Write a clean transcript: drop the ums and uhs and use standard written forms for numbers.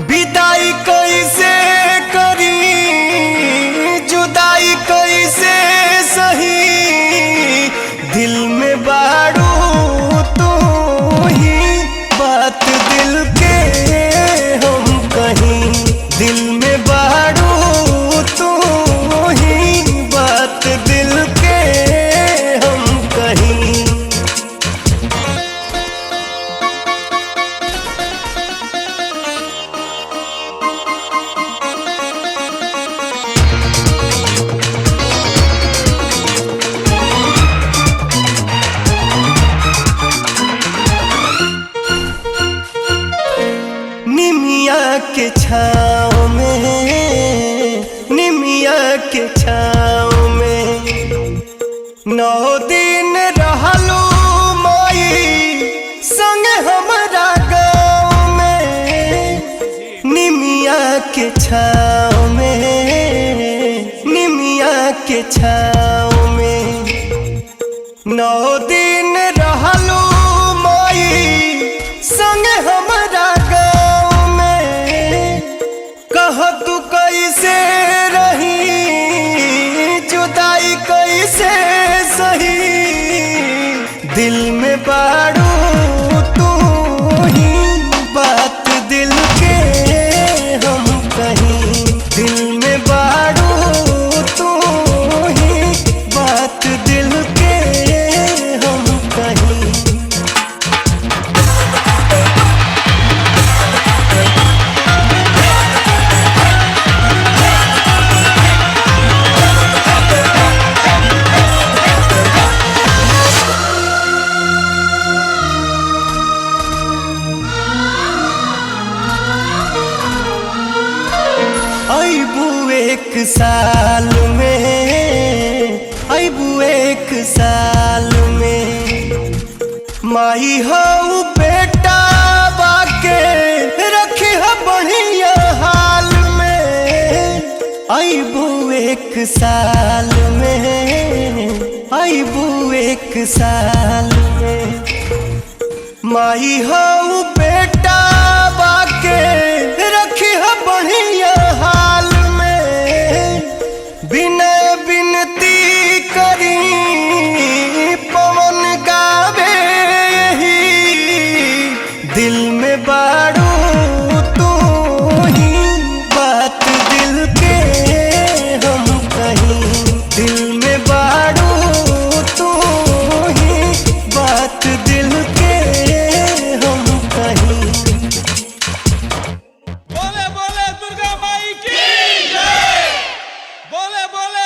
विदाई कैसे करी जुदाई कैसे सही दिल में बाड़ू तू ही बात दिल के हम कहीं दिल में बाड़ू तू ही बात दिल के हम कहीं। निमिया के छाँव में निमिया के छाँव में 9 दिन रहलू माई संग हमारा गाँव में। निमिया के छाँव में निमिया के छाँव में 9 दिन रहलू माई संग हमारा तू कैसे रही जुदाई कैसे सही दिल में बाड़ू तू ही बात दिल के हम कहीं दिल में बाड़ू तू ही बात दिल के हम कहीं। अबू एक साल में अबू एक साल में माई हो बेटा बाके रखी है बढ़िया हाल में। अबू एक साल में अबू एक साल में माई हो बेटा बाके रखी है बढ़िया हाल में। बिनय बिनती करी पवन गावे यही दिल में बाड़ू तू ही बात दिल के हम कहीं दिल में बाड़ू तू ही बात दिल के हम कहीं। बोले बोले दुर्गा माई की जय। बोले बोले